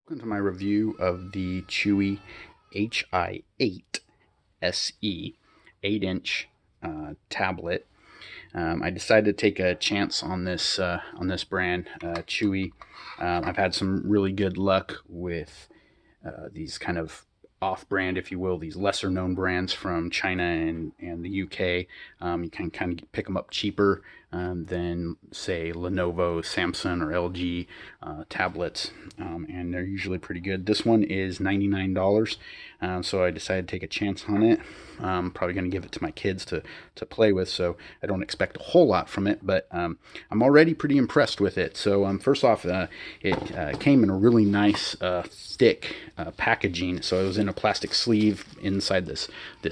Welcome to my review of the Chuwi Hi8 SE 8-inch tablet. I decided to take a chance on this brand, Chuwi. I've had some really good luck with these kind of off-brand, if you will, these lesser-known brands from China and the UK. You can kind of pick them up cheaper than, say, Lenovo, Samsung, or LG tablets, and they're usually pretty good. This one is $99, so I decided to take a chance on it. I'm probably going to give it to my kids to play with, so I don't expect a whole lot from it, but I'm already pretty impressed with it. So first off, it came in a really nice thick packaging. So it was in a plastic sleeve inside this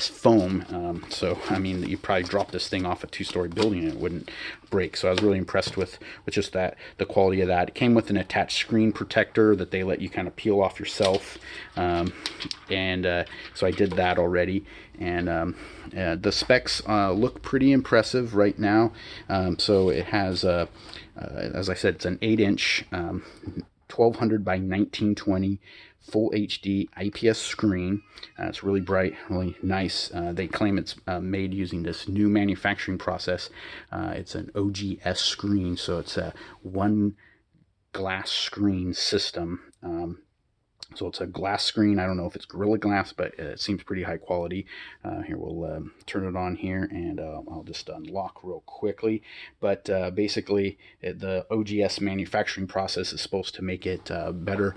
foam. So I mean, you probably drop this thing off a two-story building and it wouldn't break. So I was really impressed with just the quality of that. It came with an attached screen protector that they let you kind of peel off yourself, and so I did that already. And the specs look pretty impressive right now. So it has, as I said, it's an 8-inch 1200 by 1920 full HD IPS screen. It's really bright, really nice. They claim it's made using this new manufacturing process. It's an OGS screen, so it's a one glass screen system. So it's a glass screen. I don't know if it's Gorilla Glass, but it seems pretty high quality. Here, we'll turn it on here, and I'll just unlock real quickly. But basically, the OGS manufacturing process is supposed to make it better,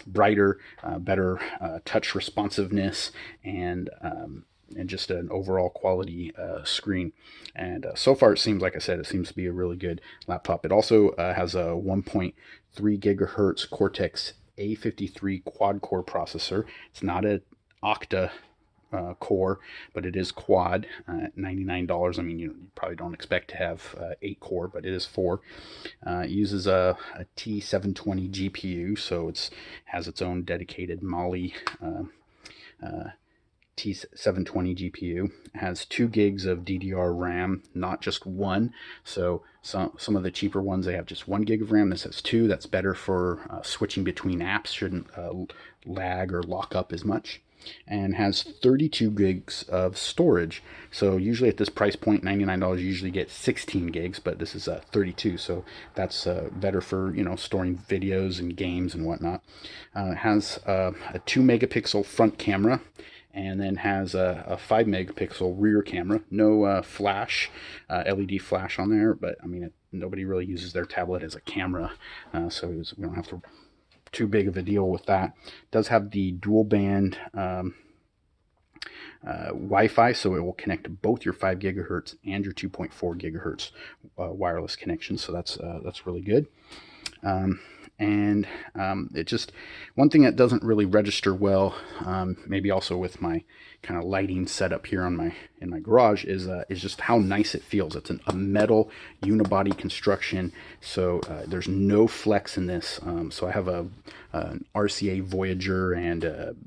brighter, better touch responsiveness, and just an overall quality screen. And so far, it seems, like I said, it seems to be a really good laptop. It also has a 1.3 gigahertz Cortex A53 quad-core processor. It's not an octa core, but it is quad at $99. I mean, you probably don't expect to have 8 core, but it is 4. It uses a T720 GPU, so it has its own dedicated Mali T720 GPU. It has 2 gigs of DDR RAM, not just one. So some of the cheaper ones, they have just 1 gig of RAM. This has 2. That's better for switching between apps. Shouldn't lag or lock up as much. And has 32 gigs of storage. So usually at this price point, $99, you usually get 16 gigs, but this is 32. So that's better for, storing videos and games and whatnot. It has a 2 megapixel front camera, and then has a 5 megapixel rear camera. No flash, LED flash on there, but I mean, nobody really uses their tablet as a camera, so we don't have to too big of a deal with that. It does have the dual band Wi-Fi, so it will connect to both your 5 gigahertz and your 2.4 gigahertz wireless connection. So that's really good. And it just, one thing that doesn't really register well, maybe also with my kind of lighting setup here on in my garage, is just how nice it feels. It's a metal unibody construction, so there's no flex in this. So I have an RCA Voyager and an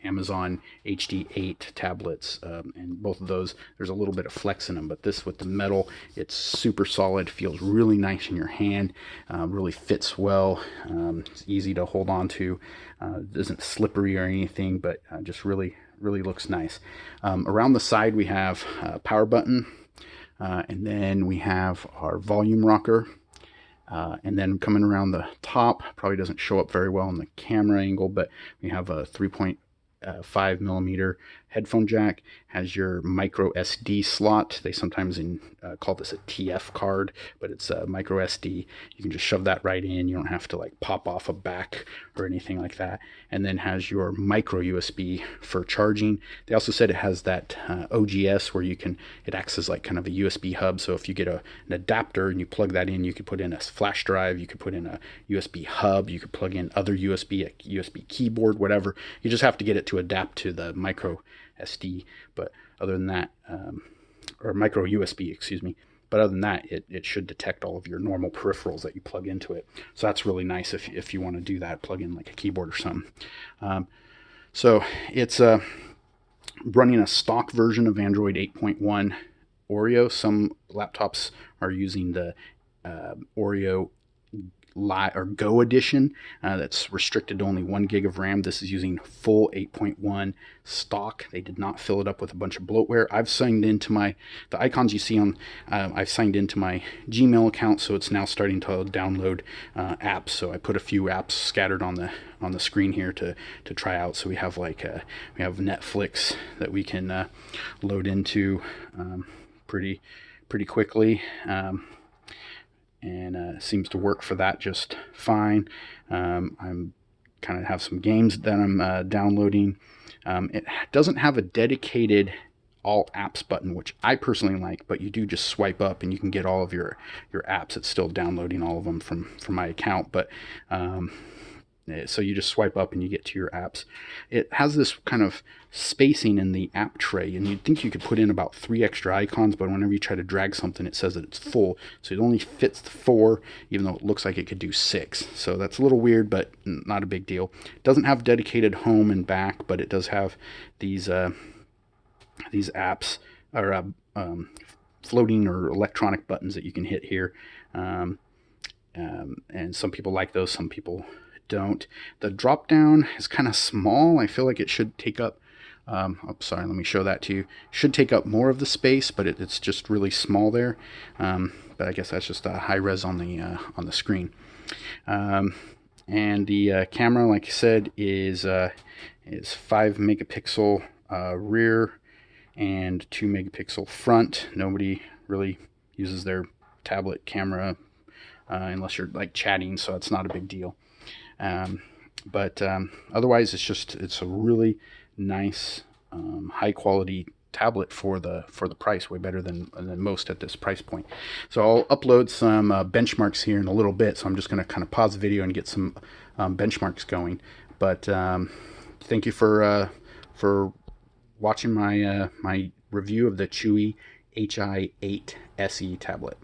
Amazon HD8 tablets, and both of those, there's a little bit of flex in them, but this, with the metal, it's super solid, feels really nice in your hand, really fits well. It's easy to hold on to, isn't slippery or anything, but just really looks nice. Around the side, we have a power button, and then we have our volume rocker, and then coming around the top, probably doesn't show up very well in the camera angle, but we have a 3.5 millimeter headphone jack. Has your micro SD slot. They sometimes call this a TF card, but it's a micro SD. You can just shove that right in. You don't have to like pop off a back or anything like that. And then has your micro USB for charging. They also said it has that OGS where it acts as like kind of a USB hub. So if you get an adapter and you plug that in, you could put in a flash drive, you could put in a USB hub, you could plug in other USB, a USB keyboard, whatever. You just have to get it to adapt to the micro SD, but other than that, or micro USB, excuse me. But other than that, it should detect all of your normal peripherals that you plug into it. So that's really nice if you want to do that, plug in like a keyboard or something. So it's running a stock version of Android 8.1 Oreo. Some laptops are using the Oreo Go edition that's restricted to only 1 gig of RAM. This is using full 8.1 stock. They did not fill it up with a bunch of bloatware. I've signed into the icons you see on, I've signed into my Gmail account, so it's now starting to download apps. So I put a few apps scattered on the screen here to try out. So we have we have Netflix that we can load into pretty quickly. And seems to work for that just fine. I'm kind of have some games that I'm downloading. It doesn't have a dedicated all apps button, which I personally like, but you do just swipe up and you can get all of your apps. It's still downloading all of them from my account, but so you just swipe up and you get to your apps. It has this kind of spacing in the app tray, and you'd think you could put in about 3 extra icons, but whenever you try to drag something, it says that it's full. So it only fits the 4, even though it looks like it could do 6. So that's a little weird, but not a big deal. It doesn't have dedicated home and back, but it does have these apps or floating or electronic buttons that you can hit here. And some people like those, some people don't. The drop down is kind of small. I feel like it should take up sorry, let me show that to you. Should take up more of the space, but it's just really small there. But I guess that's just a high res on the screen. And the camera, like I said, is 5 megapixel rear and 2 megapixel front. Nobody really uses their tablet camera unless you're like chatting, so it's not a big deal. But otherwise, it's a really nice, high quality tablet for the price. Way better than most at this price point. So I'll upload some benchmarks here in a little bit. So I'm just going to kind of pause the video and get some benchmarks going. But thank you for watching my my review of the Chuwi Hi8 SE tablet.